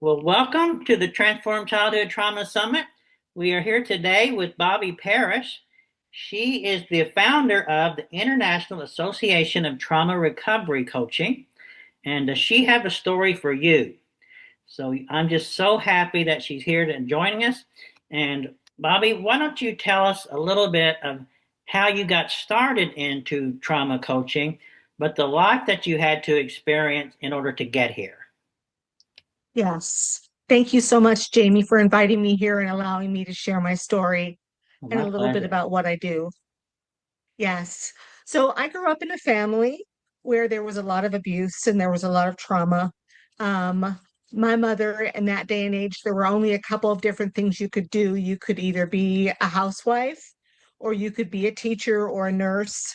Well, welcome to the Transform Childhood Trauma Summit. We are here today with Bobby Parrish. She is the founder of the International Association of Trauma Recovery Coaching, and she has a story for you. So I'm just so happy that she's here and joining us. And Bobby, why don't you tell us a little bit of how you got started into trauma coaching, but the life that you had to experience in order to get here? Yes. Thank you so much, Jamie, for inviting me here and allowing me to share my story and a little bit about what I do. Yes. So I grew up in a family where there was a lot of abuse and there was a lot of trauma. My mother, in that day and age, there were only a couple of different things you could do. You could either be a housewife or you could be a teacher or a nurse.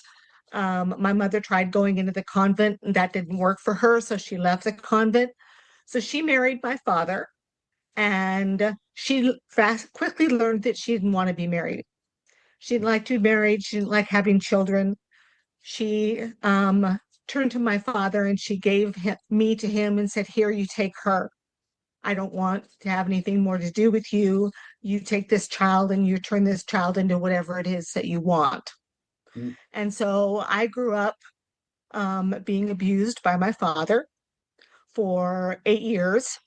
My mother tried going into the convent and that didn't work for her, so she left the convent. So she married my father, and she quickly learned that she didn't want to be married. She didn't like to be married. She didn't like having children. She turned to my father and she gave me to him and said, "Here, you take her. I don't want to have anything more to do with you. You take this child and you turn this child into whatever it is that you want." Mm. And so I grew up being abused by my father for 8 years.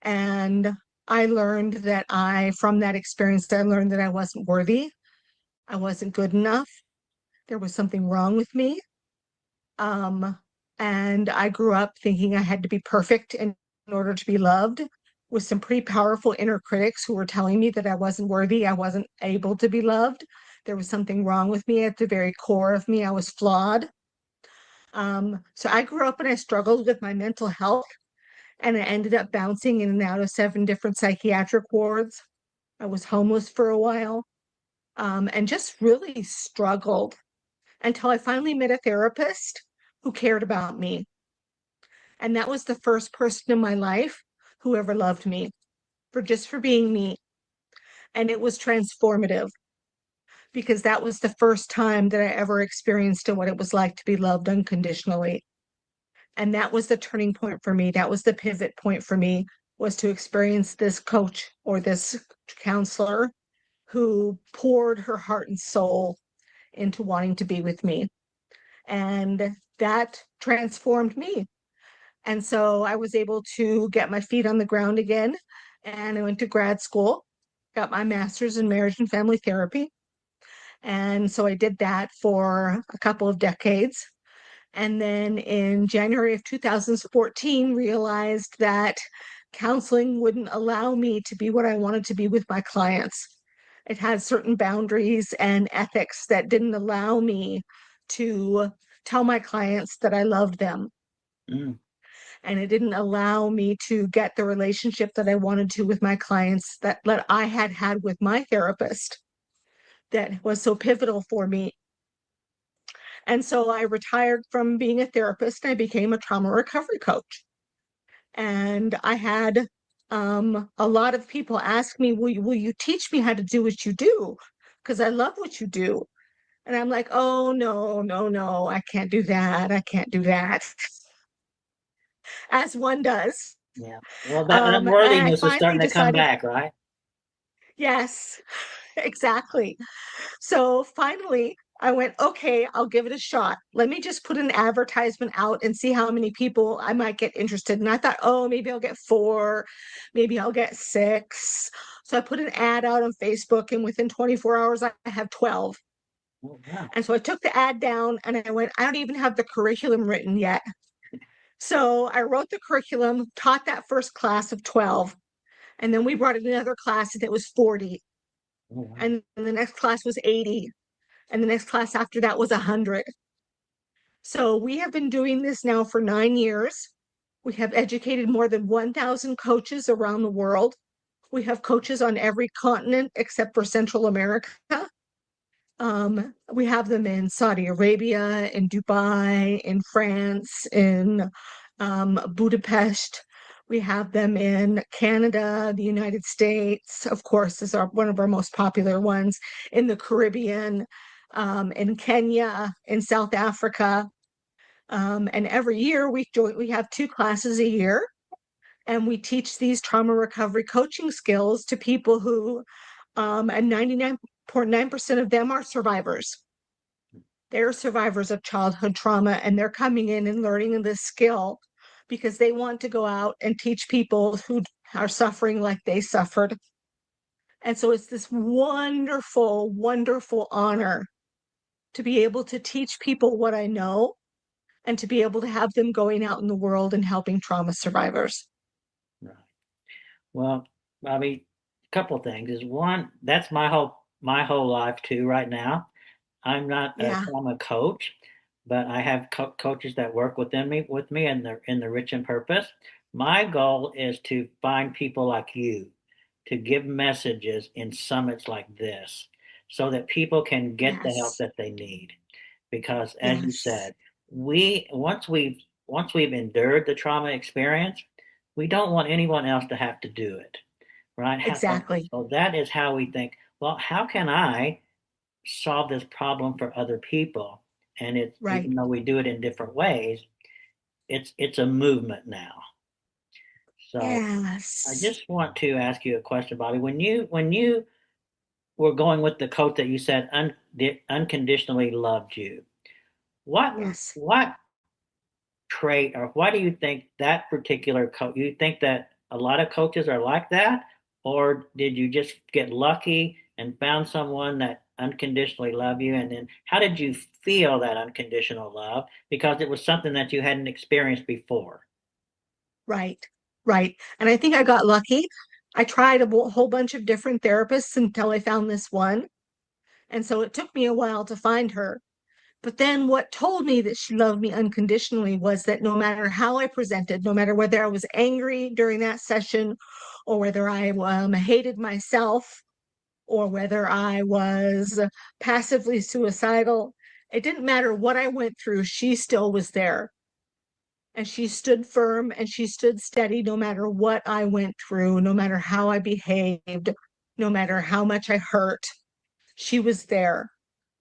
And I learned that from that experience, I learned that I wasn't worthy. I wasn't good enough. There was something wrong with me. And I grew up thinking I had to be perfect in order to be loved, with some pretty powerful inner critics who were telling me that I wasn't worthy. I wasn't able to be loved. There was something wrong with me at the very core of me. I was flawed. So I grew up and I struggled with my mental health. And I ended up bouncing in and out of 7 different psychiatric wards. I was homeless for a while, and just really struggled until I finally met a therapist who cared about me. And that was the first person in my life who ever loved me for being me. And it was transformative because that was the first time that I ever experienced what it was like to be loved unconditionally. And that was the turning point for me. That was the pivot point for me, was to experience this coach or this counselor who poured her heart and soul into wanting to be with me. And that transformed me. And so I was able to get my feet on the ground again. And I went to grad school, got my master's in marriage and family therapy. And so I did that for a couple of decades. And then in January of 2014, realized that counseling wouldn't allow me to be what I wanted to be with my clients. It had certain boundaries and ethics that didn't allow me to tell my clients that I loved them. Mm. And it didn't allow me to get the relationship that I wanted to with my clients that I had had with my therapist that was so pivotal for me. And so I retired from being a therapist and I became a trauma recovery coach. And I had a lot of people ask me, will you teach me how to do what you do? Because I love what you do. And I'm like, oh, no, no, no, I can't do that. I can't do that, as one does. Yeah. Well, that And I unworthiness is finally starting to come decided, back, right? yes, exactly. So finally, I went, okay, I'll give it a shot. Let me just put an advertisement out and see how many people I might get interested. And I thought, oh, maybe I'll get four, maybe I'll get six. So I put an ad out on Facebook, and within 24 hours, I have 12. Oh, wow. And so I took the ad down and I went, I don't even have the curriculum written yet. So I wrote the curriculum, taught that first class of 12, and then we brought in another class and it was 40. Oh, wow. And the next class was 80. And the next class after that was 100. So we have been doing this now for 9 years. We have educated more than 1,000 coaches around the world. We have coaches on every continent except for Central America. We have them in Saudi Arabia, in Dubai, in France, in Budapest. We have them in Canada, the United States, of course, is one of our most popular ones, in the Caribbean, in Kenya, in South Africa. And every year we have two classes a year, and we teach these trauma recovery coaching skills to people who, and 99.9% of them are survivors. They're survivors of childhood trauma, and they're coming in and learning this skill because they want to go out and teach people who are suffering like they suffered. And so it's this wonderful, wonderful honor to be able to teach people what I know and to be able to have them going out in the world and helping trauma survivors. Right. Well, Bobby, a couple of things is one, that's my whole life too right now. I'm not a Yeah. trauma coach, but I have coaches that work with me in the Rich and Purpose. My goal is to find people like you to give messages in summits like this so that people can get the help Yes. that they need. Because as you Yes. said, we once we've endured the trauma experience, we don't want anyone else to have to do it, right? Exactly. So that is how we think, well, how can I solve this problem for other people? And it's Right. even though we do it in different ways, it's a movement now. So I Yes. just want to ask you a question, Bobby. When you were going with the coach that you said unconditionally loved you, what Yes. what trait, or why do you think that particular coach, you think that a lot of coaches are like that, or did you just get lucky and found someone that unconditionally loved you? And then how did you feel that unconditional love, because it was something that you hadn't experienced before? Right. Right. And I think I got lucky. I tried a whole bunch of different therapists until I found this one. And so it took me a while to find her. But then what told me that she loved me unconditionally was that no matter how I presented, no matter whether I was angry during that session or whether I hated myself or whether I was passively suicidal, it didn't matter what I went through, she still was there. And she stood firm and she stood steady no matter what I went through, no matter how I behaved, no matter how much I hurt. She was there.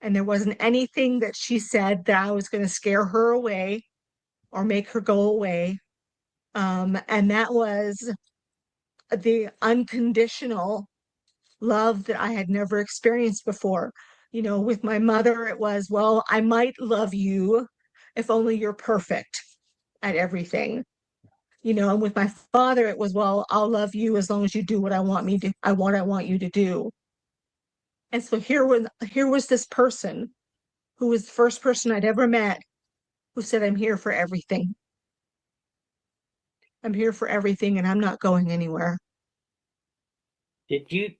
And there wasn't anything that she said that I was going to scare her away or make her go away. And that was the unconditional love that I had never experienced before. You know, with my mother, it was, well, I might love you if only you're perfect at everything. You know, and with my father, it was, well, I'll love you as long as you do what I want you to do. And so here was this person who was the first person I'd ever met who said, I'm here for everything. I'm here for everything and I'm not going anywhere. Did you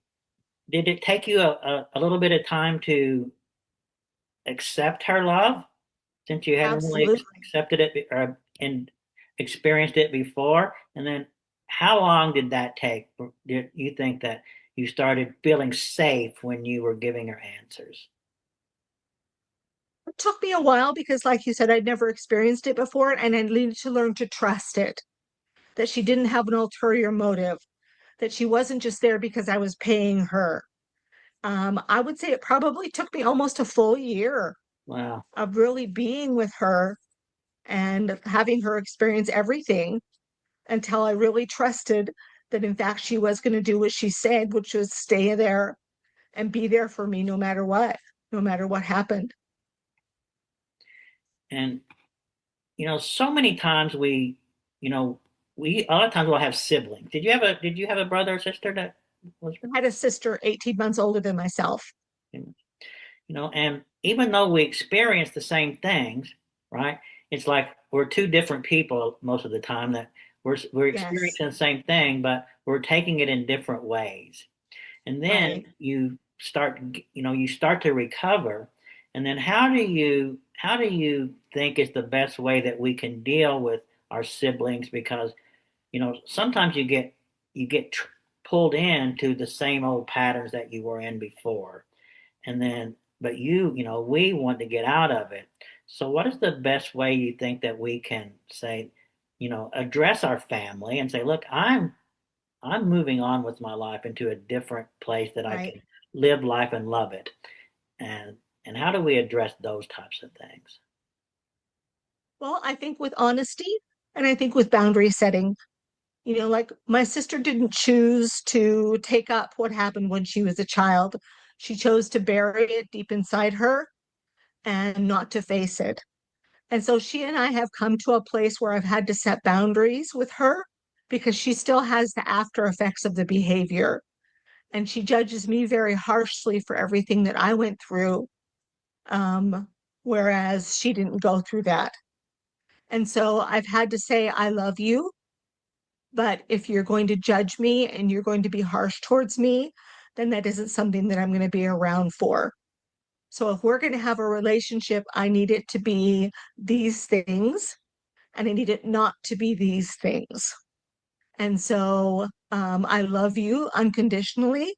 did it take you a little bit of time to accept her love, since you hadn't really Absolutely. accepted it or and experienced it before? And then how long did that take? Did you think that you started feeling safe when you were giving her answers? It took me a while because, like you said, I'd never experienced it before, and I needed to learn to trust it, that she didn't have an ulterior motive, that she wasn't just there because I was paying her. I would say it probably took me almost a full year Wow. of really being with her and having her experience everything until I really trusted that, in fact, she was going to do what she said, which was stay there and be there for me no matter what happened. And so many times you know, we a lot of times we'll have siblings. Did you have a brother or sister that was, I had a sister 18 months older than myself. and even though we experience the same things, right? It's like we're two different people most of the time that we're Yes, experiencing the same thing, but we're taking it in different ways. And then right. you start to recover. And then how do you think is the best way that we can deal with our siblings? Because sometimes you get pulled into the same old patterns that you were in before, and then but we want to get out of it. So what is the best way you think that we can say, address our family and say, look, I'm moving on with my life into a different place that I Right. can live life and love it. And how do we address those types of things? Well, I think with honesty and I think with boundary setting, like my sister didn't choose to take up what happened when she was a child. She chose to bury it deep inside her and not to face it. And so she and I have come to a place where I've had to set boundaries with her because she still has the after effects of the behavior. And she judges me very harshly for everything that I went through, um, whereas she didn't go through that. And so I've had to say, I love you, but if you're going to judge me and you're going to be harsh towards me, then that isn't something that I'm going to be around for. So if we're going to have a relationship, I need it to be these things and I need it not to be these things. And so I love you unconditionally,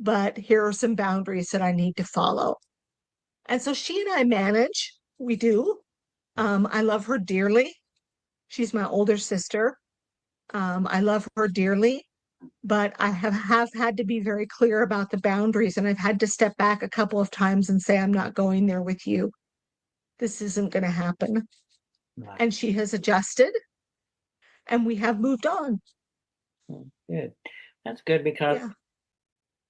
but here are some boundaries that I need to follow. And so she and I manage, we do. I love her dearly. She's my older sister. I love her dearly, but I have had to be very clear about the boundaries, and I've had to step back a couple of times and say, I'm not going there with you. This isn't going to happen. Right. And she has adjusted, and we have moved on. Good. That's good because Yeah,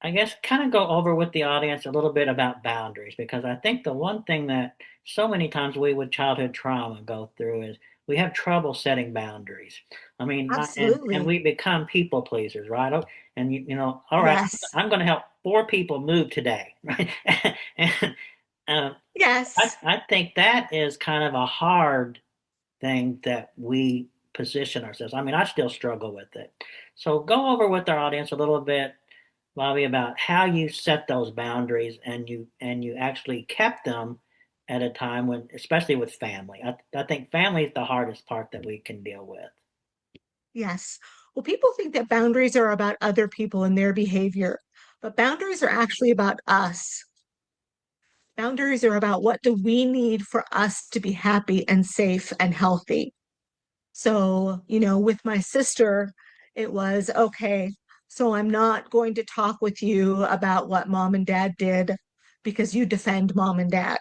I guess kind of go over with the audience a little bit about boundaries, because I think the one thing that so many times we with childhood trauma go through is we have trouble setting boundaries. I mean, and absolutely. we become people pleasers, right? Oh, and all right, Yes, I'm going to help four people move today, right? And I yes. I think that is kind of a hard thing that we position ourselves. I mean, I still struggle with it. So go over with our audience a little bit, Bobby, about how you set those boundaries and you actually kept them at a time when, especially with family. I think family is the hardest part that we can deal with. Yes. Well, people think that boundaries are about other people and their behavior, but boundaries are actually about us. Boundaries are about what do we need for us to be happy and safe and healthy. So, with my sister, it was okay. So I'm not going to talk with you about what mom and dad did because you defend mom and dad.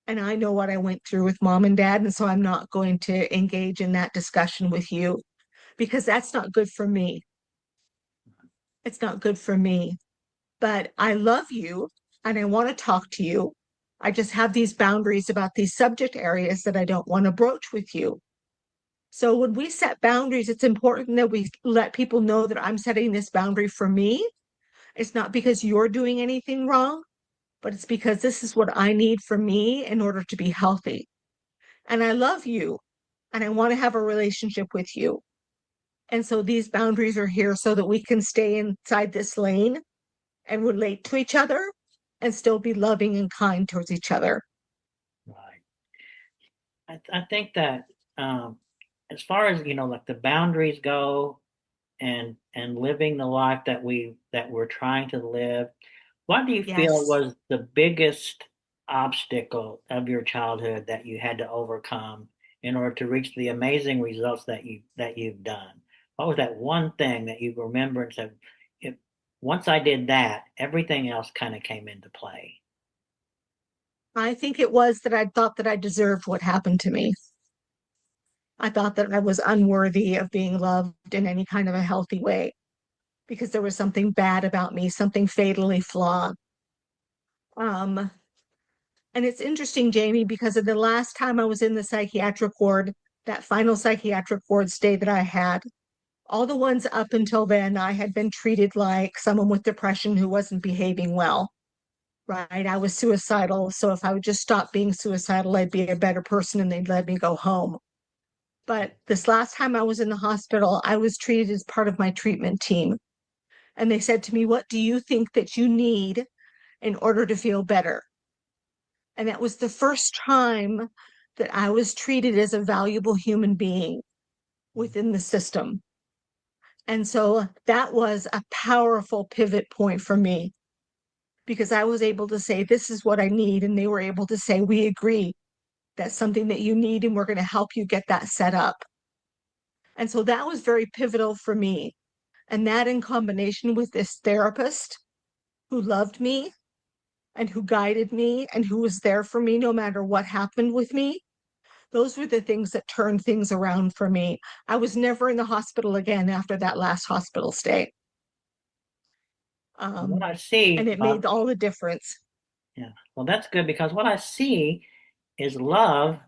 And I know what I went through with mom and dad. And so I'm not going to engage in that discussion with you because that's not good for me. It's not good for me. But I love you and I want to talk to you. I just have these boundaries about these subject areas that I don't want to broach with you. So when we set boundaries, it's important that we let people know that I'm setting this boundary for me. It's not because you're doing anything wrong, but it's because this is what I need for me in order to be healthy. And I love you and I want to have a relationship with you. And so these boundaries are here so that we can stay inside this lane and relate to each other and still be loving and kind towards each other. Right. I think that as far as like the boundaries go, and living the life that we're trying to live, what do you feel Yes. was the biggest obstacle of your childhood that you had to overcome in order to reach the amazing results that you've done? What was that one thing that you remember and said, if once I did that, everything else kind of came into play? I think it was that I thought that I deserved what happened to me. I thought that I was unworthy of being loved in any kind of a healthy way because there was something bad about me, something fatally flawed. Um, and it's interesting, Jamie, because of the last time I was in the psychiatric ward, that final psychiatric ward stay that I had, all the ones up until then, I had been treated like someone with depression who wasn't behaving well, right? I was suicidal. So if I would just stop being suicidal, I'd be a better person and they'd let me go home. But this last time I was in the hospital, I was treated as part of my treatment team. And they said to me, "What do you think that you need in order to feel better?" And that was the first time that I was treated as a valuable human being within the system. And so that was a powerful pivot point for me because I was able to say, "This is what I need." And they were able to say, "We agree. That's something that you need, and we're going to help you get that set up." And so that was very pivotal for me. And that in combination with this therapist who loved me and who guided me and who was there for me no matter what happened with me, those were the things that turned things around for me. I was never in the hospital again after that last hospital stay. What Um, I and see, it made all the difference. yeah, well, that's good because what I see is love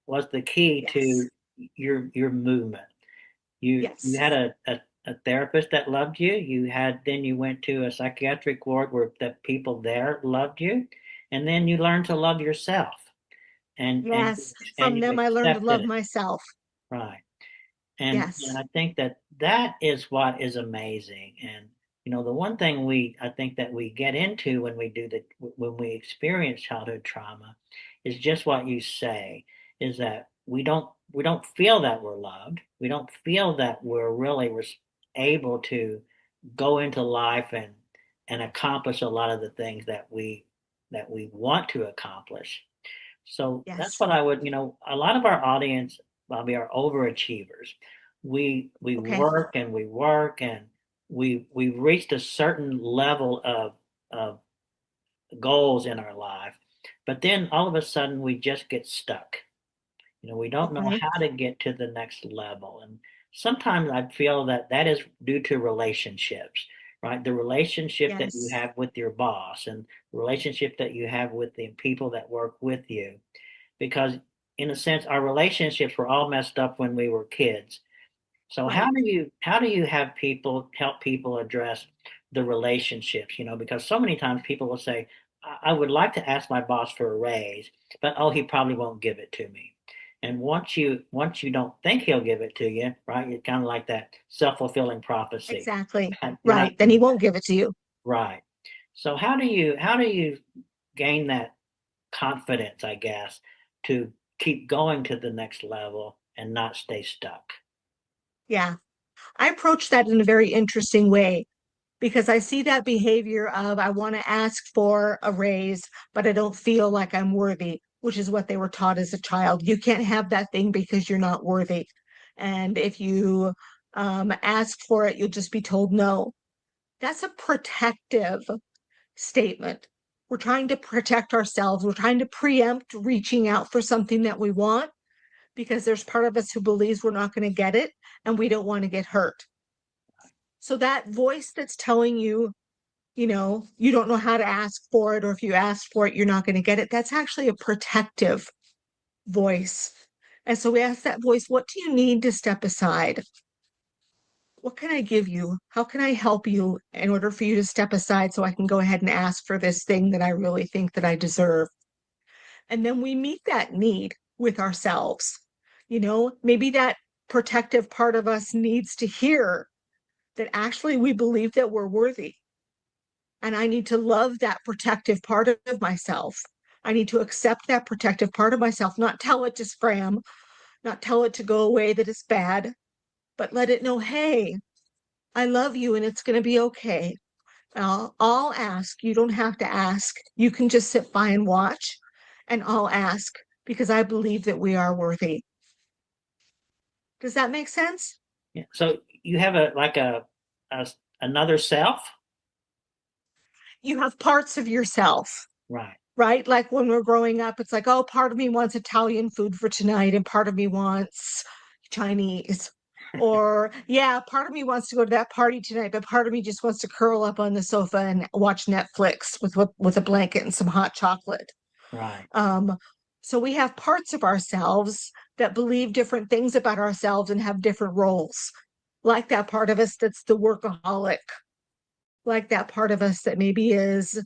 was the key Yes. to your movement. You Yes. had a therapist that loved you. Then you went to a psychiatric ward where the people there loved you, and then you learned to love yourself, Yes. and From you them, I learned to accepted love it, myself. right? And Yes. I think that that is what is amazing. And the one thing I think that we get into when we experience childhood trauma is just what you say, is that we don't feel that we're loved. We don't feel that we're really able to go into life and accomplish a lot of the things that we want to accomplish. So that's Yes. what I would, a lot of our audience, Bobby, are overachievers. We Okay. work and we work and we've reached a certain level of goals in our life, but then all of a sudden we just get stuck. We don't know Okay. how to get to the next level. And sometimes I feel that that is due to relationships, right? The relationship that you Yes. have with your boss and the relationship that you have with the people that work with you, because in a sense our relationships were all messed up when we were kids. So Right. how do you have people help people address the relationships, because so many times people will say, I would like to ask my boss for a raise, but oh, he probably won't give it to me. And once you don't think he'll give it to you, right, it's kind of like that self-fulfilling prophecy. Exactly. You're not Right. Then he won't give it to you. right. So how do you gain that confidence, I guess, to keep going to the next level and not stay stuck? Yeah. I approach that in a very interesting way because I see that behavior of I want to ask for a raise, but I don't feel like I'm worthy, which is what they were taught as a child. You can't have that thing because you're not worthy. And if you ask for it, you'll just be told no. That's a protective statement. We're trying to protect ourselves. We're trying to preempt reaching out for something that we want because there's part of us who believes we're not going to get it and we don't want to get hurt. So that voice that's telling you, you don't know how to ask for it, or if you ask for it, you're not going to get it, that's actually a protective voice. And so we ask that voice, what do you need to step aside? What can I give you? How can I help you in order for you to step aside so I can go ahead and ask for this thing that I really think that I deserve? And then we meet that need with ourselves. Maybe that protective part of us needs to hear that actually we believe that we're worthy. And I need to love that protective part of myself. I need to accept that protective part of myself, not tell it to scram, not tell it to go away that it's bad, but let it know, hey, I love you and it's going to be okay. I'll ask. You don't have to ask. You can just sit by and watch, and I'll ask because I believe that we are worthy. Does that make sense? Yeah. So you have a another self, You have parts of yourself, right? right? Like when we're growing up, it's like, oh, part of me wants Italian food for tonight, and part of me wants Chinese. Or, yeah, part of me wants to go to that party tonight, but part of me just wants to curl up on the sofa and watch Netflix with a blanket and some hot chocolate. Right. Um, so we have parts of ourselves that believe different things about ourselves and have different roles. Like that part of us that's the workaholic, like that part of us that maybe is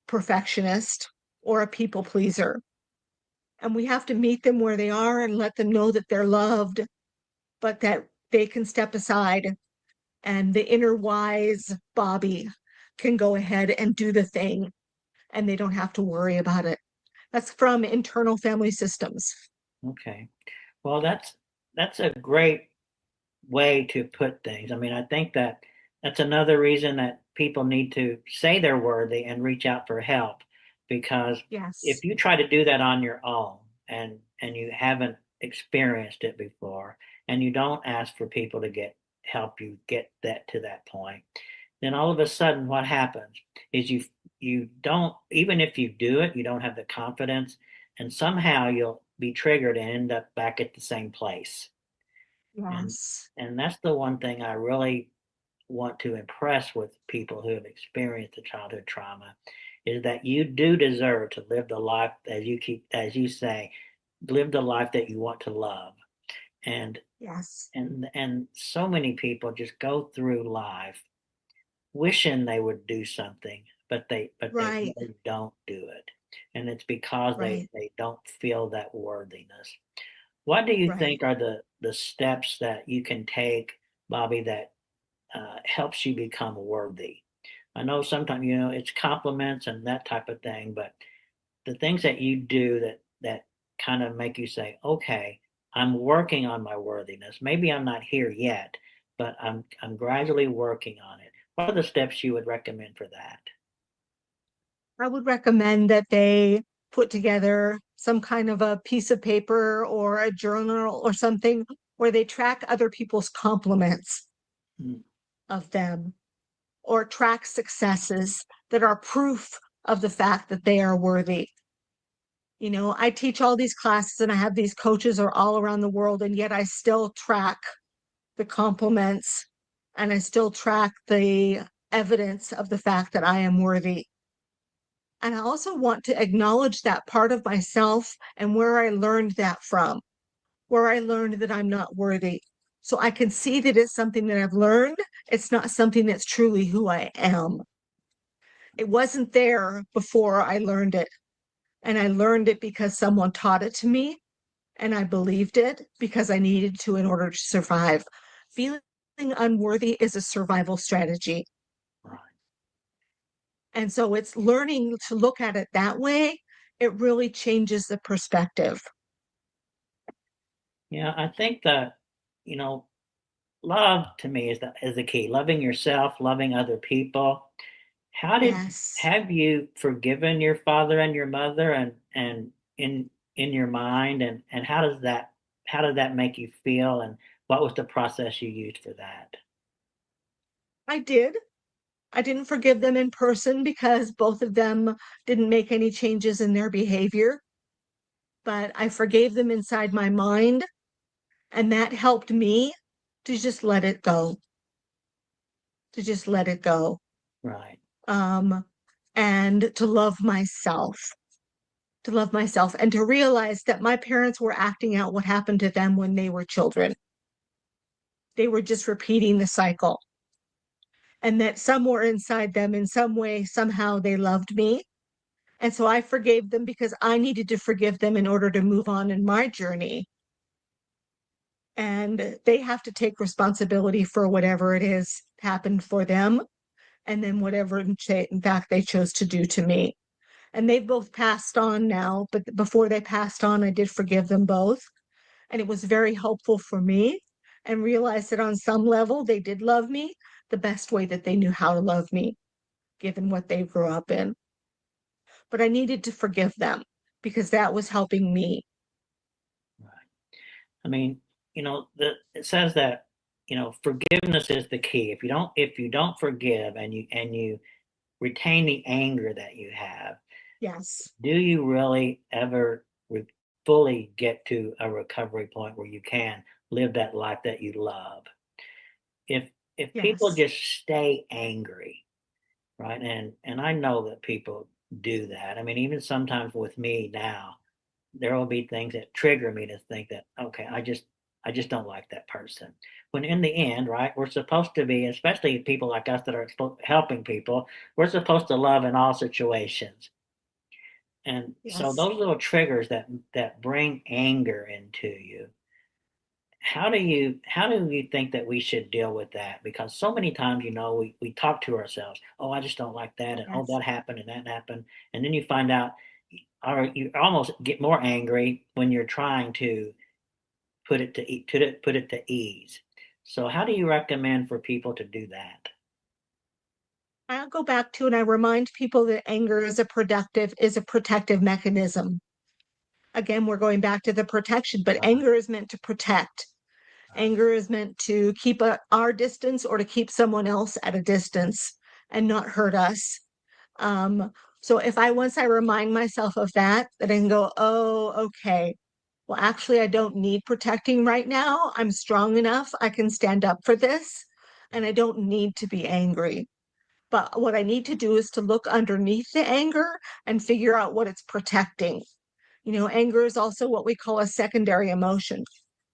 perfectionist or a people pleaser. And we have to meet them where they are and let them know that they're loved, but that they can step aside and the inner wise Bobby can go ahead and do the thing and they don't have to worry about it. That's from internal family systems. Okay. Well, that's a great way to put things. I mean, I think that that's another reason that people need to say they're worthy and reach out for help, because Yes. if you try to do that on your own and you haven't experienced it before and you don't ask for people to get help you get that to that point, then all of a sudden what happens is you don't, even if you do it, you don't have the confidence, and somehow you'll be triggered and end up back at the same place. And Yes. and that's the one thing I really want to impress with people who have experienced the childhood trauma, is that you do deserve to live the life, as you say, live the life that you want to love. And Yes. and so many people just go through life wishing they would do something, but they Right. really don't do it. And it's because Right. they don't feel that worthiness. What do you Right. think are the steps that you can take, Bobby, that helps you become worthy? I know sometimes, it's compliments and that type of thing, but the things that you do that kind of make you say, okay, I'm working on my worthiness. Maybe I'm not here yet, but I'm gradually working on it. What are the steps you would recommend for that? I would recommend that they put together some kind of a piece of paper or a journal or something where they track other people's compliments Mm. of them or track successes that are proof of the fact that they are worthy. I teach all these classes and I have these coaches are all around the world, and yet I still track the compliments and I still track the evidence of the fact that I am worthy. And I also want to acknowledge that part of myself and where I learned that from, where I learned that I'm not worthy. So I can see that it's something that I've learned. It's not something that's truly who I am. It wasn't there before I learned it. And I learned it because someone taught it to me. And I believed it because I needed to in order to survive. Feeling unworthy is a survival strategy. Right. And so it's learning to look at it that way. It really changes the perspective. Yeah, I think that, you know, love to me is the key. Loving yourself, loving other people. How did Yes. have you forgiven your father and your mother, and in your mind, and how did that make you feel, and what was the process you used for that? I did. I didn't forgive them in person because both of them didn't make any changes in their behavior, but I forgave them inside my mind. And that helped me to just let it go, to just let it go. Right. Um, and to love myself and to realize that my parents were acting out what happened to them when they were children. They were just repeating the cycle. And that somewhere inside them, in some way, somehow they loved me. And so I forgave them because I needed to forgive them in order to move on in my journey. And they have to take responsibility for whatever it is happened for them and then whatever in fact they chose to do to me. And they've both passed on now, but before they passed on, I did forgive them both. And it was very helpful for me, and realized that on some level they did love me the best way that they knew how to love me, given what they grew up in. But I needed to forgive them because that was helping me. Right. I mean, it says that, forgiveness is the key. If you don't forgive and you retain the anger that you have, Yes, do you really ever fully get to a recovery point where you can live that life that you love? If people yes, just stay angry, right? And I know that people do that. I mean, even sometimes with me now, there will be things that trigger me to think that, okay, I just don't like that person. When in the end, right, we're supposed to be, especially people like us that are helping people, we're supposed to love in all situations. And so yes. those little triggers that bring anger into you, how do you think that we should deal with that? Because so many times, we talk to ourselves, oh, I just don't like that, and oh, Yes. that happened and that happened. And then you find out, or you almost get more angry when you're trying to put it to ease. So how do you recommend for people to do that? I'll go back to, and I remind people that anger is a protective mechanism. Again, we're going back to the protection, but Right, anger is meant to protect. right, Anger is meant to keep our distance, or to keep someone else at a distance and not hurt us. Um, so if I once I remind myself of that, then I can go, oh, okay. Well, actually, I don't need protecting right now. I'm strong enough. I can stand up for this, and I don't need to be angry. But what I need to do is to look underneath the anger and figure out what it's protecting. Anger is also what we call a secondary emotion,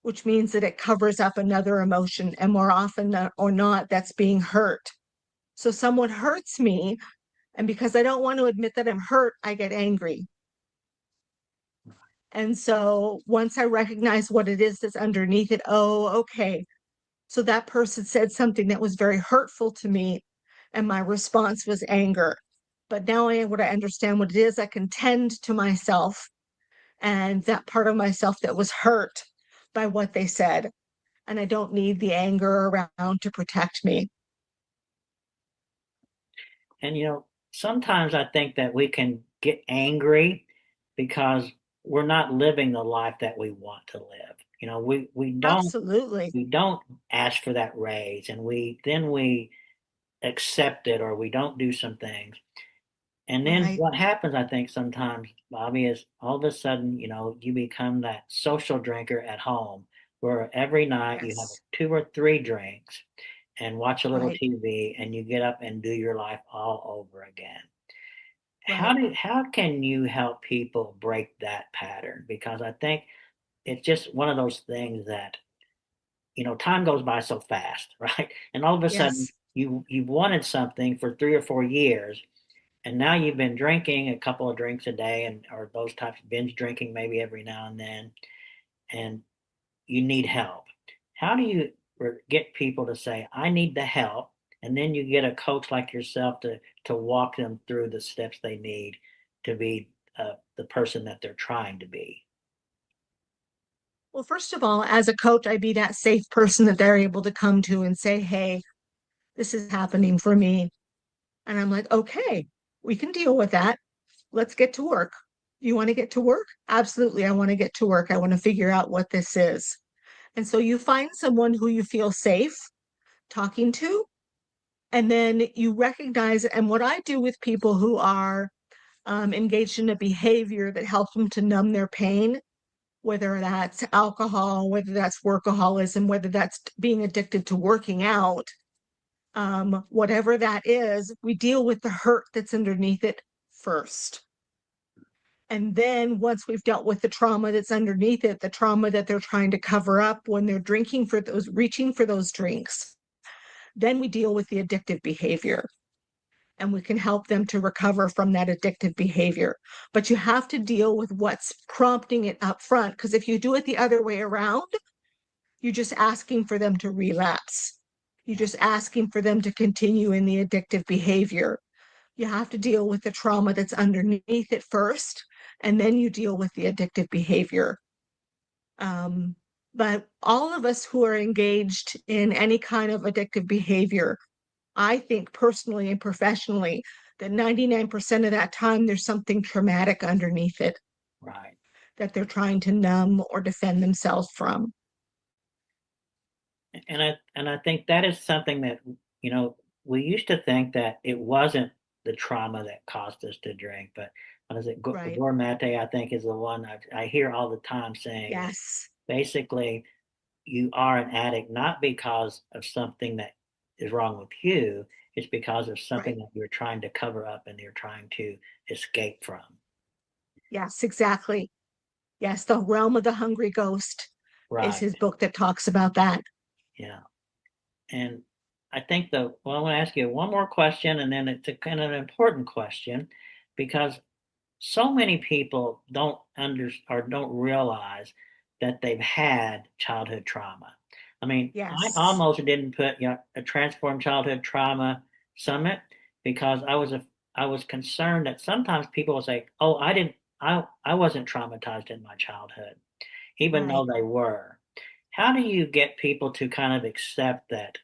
which means that it covers up another emotion. And more often or not, that's being hurt. So someone hurts me, and because I don't want to admit that I'm hurt, I get angry. And so once I recognize what it is that's underneath it, oh, okay. So that person said something that was very hurtful to me, and my response was anger. But now I understand what it is, I can tend to myself and that part of myself that was hurt by what they said. And I don't need the anger around to protect me. and sometimes I think that we can get angry because we're not living the life that we want to live. We don't Absolutely. we don't ask for that raise, and we accept it, or we don't do some things. And then Right. what happens, I think, sometimes, Bobby, is all of a sudden, you become that social drinker at home where every night you have Yes. 2 or 3 drinks and watch a little Right. TV, and you get up and do your life all over again. How Right. do how can you help people break that pattern? Because I think it's just one of those things that, time goes by so fast, right? And all of a sudden Yes. you've wanted something for 3 or 4 years, and now you've been drinking a couple of drinks a day, and or those types of binge drinking maybe every now and then, and you need help. How do you get people to say, I need the help? And then you get a coach like yourself to walk them through the steps they need to be the person that they're trying to be. Well, first of all, as a coach, I'd be that safe person that they're able to come to and say, hey, this is happening for me. And I'm like, okay, we can deal with that. Let's get to work. You want to get to work? Absolutely. I want to get to work. I want to figure out what this is. And so you find someone who you feel safe talking to, and then you recognize it. And what I do with people who are engaged in a behavior that helps them to numb their pain, whether that's alcohol, whether that's workaholism, whether that's being addicted to working out, whatever that is, we deal with the hurt that's underneath it first. And then once we've dealt with the trauma that's underneath it, the trauma that they're trying to cover up when they're drinking for those, reaching for those drinks, then we deal with the addictive behavior, and we can help them to recover from that addictive behavior. But you have to deal with what's prompting it up front, because if you do it the other way around, you're just asking for them to relapse. You're Yeah. just asking for them to continue in the addictive behavior. You have to deal with the trauma that's underneath it first, and then you deal with the addictive behavior. Um, but all of us who are engaged in any kind of addictive behavior, I think personally and professionally, that 99% of that time there's something traumatic underneath it Right. that they're trying to numb or defend themselves from. And I think that is something that, you know, we used to think that it wasn't the trauma that caused us to drink, but what is it? Right. Gourmate, I think, is the one I hear all the time saying that Yes. basically you are an addict not because of something that is wrong with you, it's because of something Right. that you're trying to cover up and you're trying to escape from. Yes, exactly. Yes, The Realm of the Hungry Ghost is Right. his book that talks about that. Yeah. And I think well, I want to ask you one more question, and then it's a kind of an important question because so many people don't or don't realize that they've had childhood trauma. I mean, I Yes. almost didn't put, a transformed childhood trauma summit because I was concerned that sometimes people will say, "Oh, I wasn't traumatized in my childhood," even though Right. they were. How do you get people to kind of accept that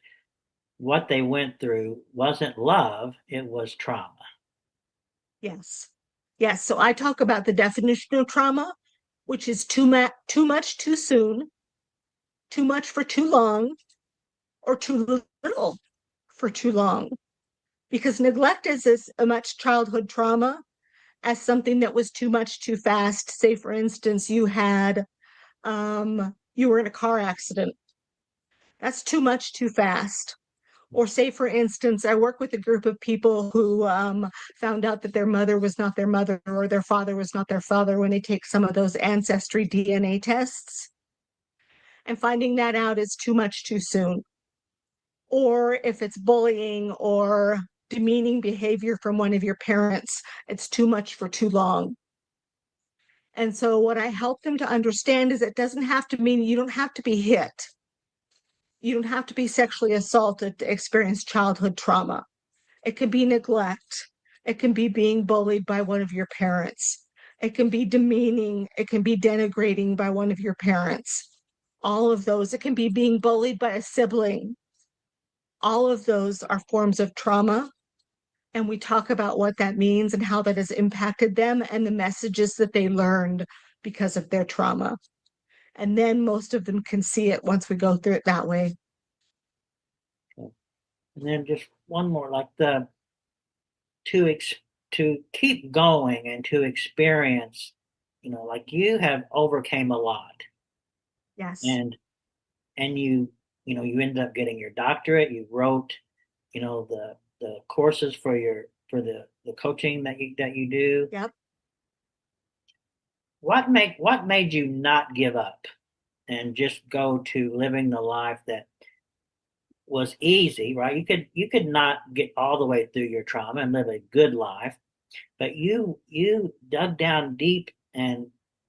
what they went through wasn't love, it was trauma? Yes. Yes. So I talk about the definition of trauma, which is too much too soon, too much for too long, or too little for too long. Because neglect is as much childhood trauma as something that was too much too fast. Say, for instance, you were in a car accident. That's too much too fast. Or say, for instance, I work with a group of people who found out that their mother was not their mother or their father was not their father when they take some of those ancestry DNA tests. And finding that out is too much too soon. Or if it's bullying or demeaning behavior from one of your parents, it's too much for too long. And so, what I help them to understand is it doesn't have to mean you don't have to be hit. You don't have to be sexually assaulted to experience childhood trauma. It can be neglect. It can be being bullied by one of your parents. It can be demeaning. It can be denigrating by one of your parents. All of those. It can be being bullied by a sibling. All of those are forms of trauma. And we talk about what that means and how that has impacted them and the messages that they learned because of their trauma. And then most of them can see it once we go through it that way. And then just one more, like to ex, to keep going and to experience, like you have overcame a lot, Yes. and you ended up getting your doctorate. You wrote, the courses for the coaching that you do. Yep. What made you not give up and just go to living the life that was easy, right? You could not get all the way through your trauma and live a good life, but you dug down deep and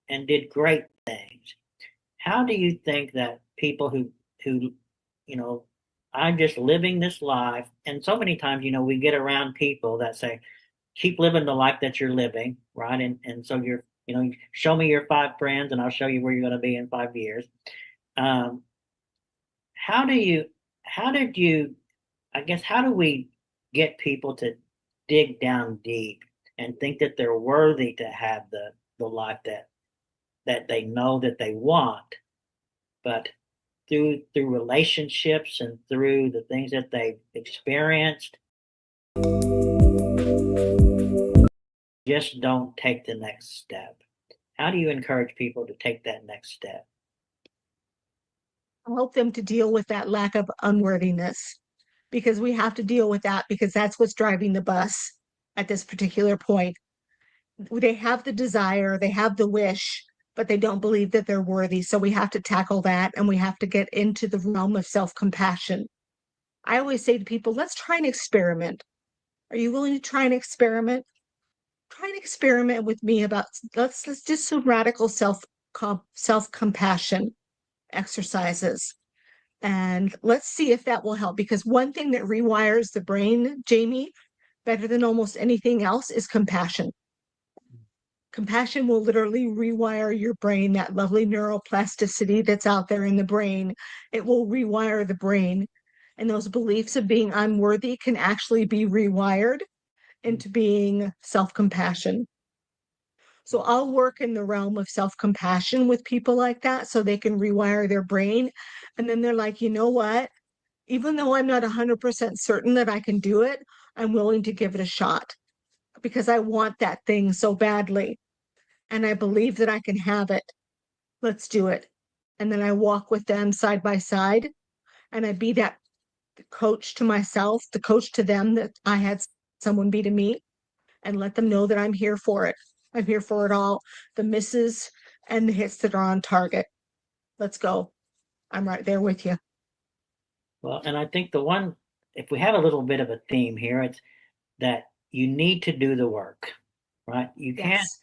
did great things. How do you think that people who you know I'm just living this life, and so many times we get around people that say keep living the life that you're living, right? And so show me your 5 friends and I'll show you where you're going to be in 5 years. um, how do you how did you I guess how do we get people to dig down deep and think that they're worthy to have the life that they know that they want, but through relationships and through the things that they've experienced, just don't take the next step? How do you encourage people to take that next step? Help them to deal with that lack of unworthiness because we have to deal with that because that's what's driving the bus at this particular point. They have the desire, they have the wish, but they don't believe that they're worthy. So we have to tackle that and we have to get into the realm of self compassion. I always say to people, let's try an experiment. Are you willing to try an experiment? Try an experiment with me about let's do some radical self compassion exercises and let's see if that will help because one thing that rewires the brain, Jamie, better than almost anything else is compassion. Compassion will literally rewire your brain, that lovely neuroplasticity that's out there in the brain. It will rewire the brain. And those beliefs of being unworthy can actually be rewired into being self compassion. So I'll work in the realm of self compassion with people like that so they can rewire their brain. And then they're like, you know what? Even though I'm not 100% certain that I can do it, I'm willing to give it a shot because I want that thing so badly. And I believe that I can have it. Let's do it. And then I walk with them side by side and I be that coach to myself, the coach to them that I had someone be to me, and let them know that I'm here for it. I'm here for it all, the misses and the hits that are on target. Let's go. I'm right there with you. Well, and I think if we have a little bit of a theme here, it's that you need to do the work, right? Yes,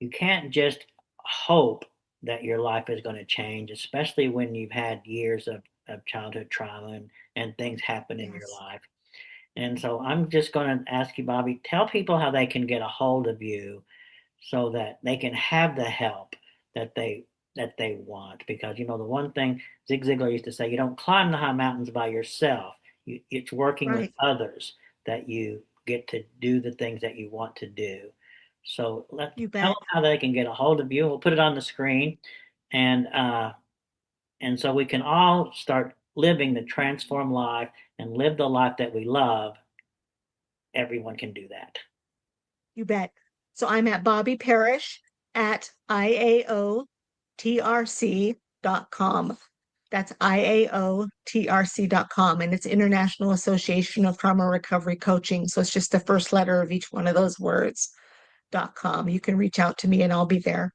You can't just hope that your life is going to change, especially when you've had years of childhood trauma and things happen in your yes. life. And so I'm just going to ask you, Bobby, tell people how they can get a hold of you so that they can have the help that they want. Because the one thing Zig Ziglar used to say, you don't climb the high mountains by yourself. It's working with Right. others that you get to do the things that you want to do. So You tell bet. them how they can get a hold of you. We'll put it on the screen, and so we can all start living the transformed life and live the life that we love. Everyone can do that. You bet. So I'm at Bobby Parrish at IAOTRC.com. That's IAOTRC.com. And it's International Association of Trauma Recovery Coaching. So it's just the first letter of each one of those words.com. You can reach out to me and I'll be there.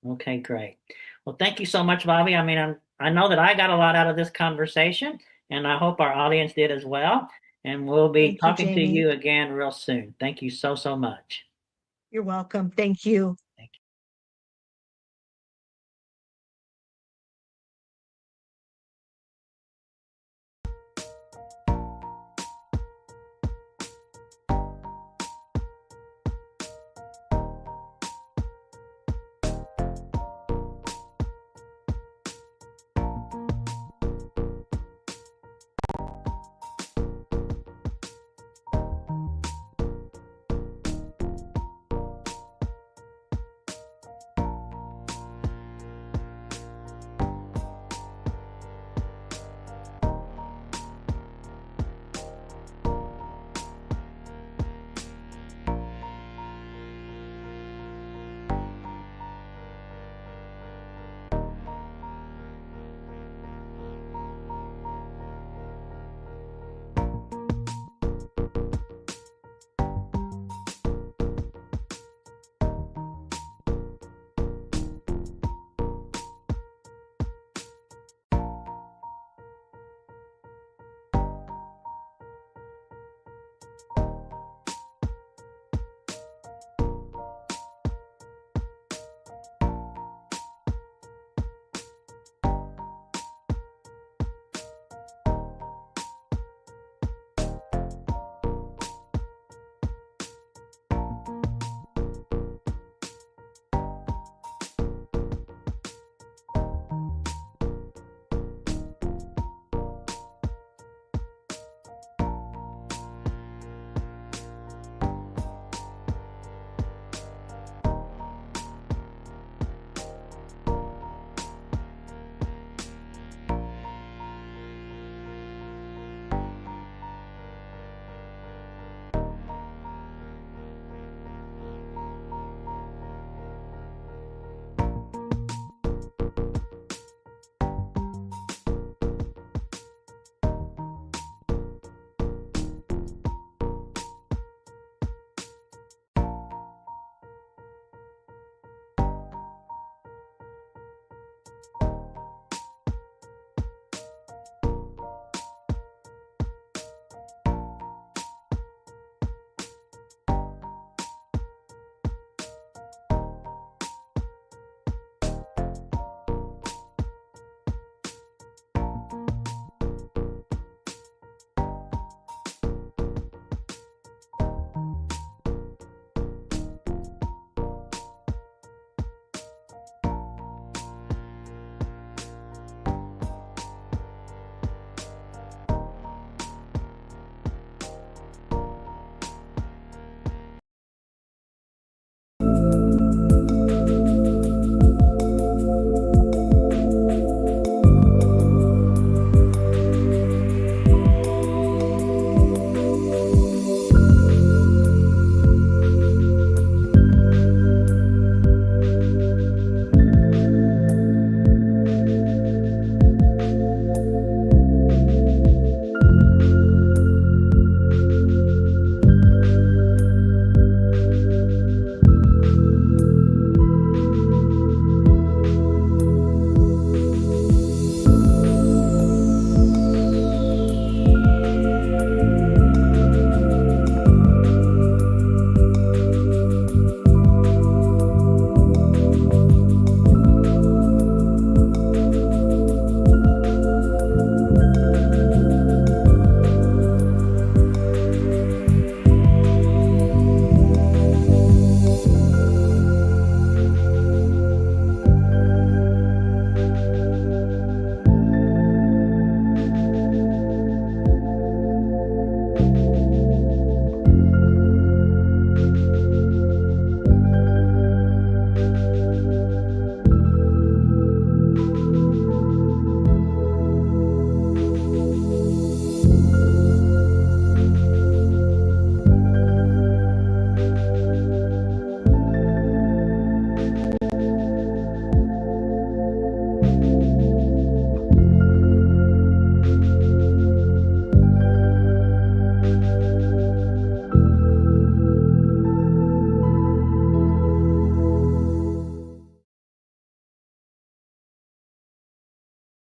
Okay, great. Well, thank you so much, Bobby. I mean, I know that I got a lot out of this conversation, and I hope our audience did as well. And we'll be Thank you, talking to Jamie. you again real soon. Thank you so, so much. You're welcome. Thank you.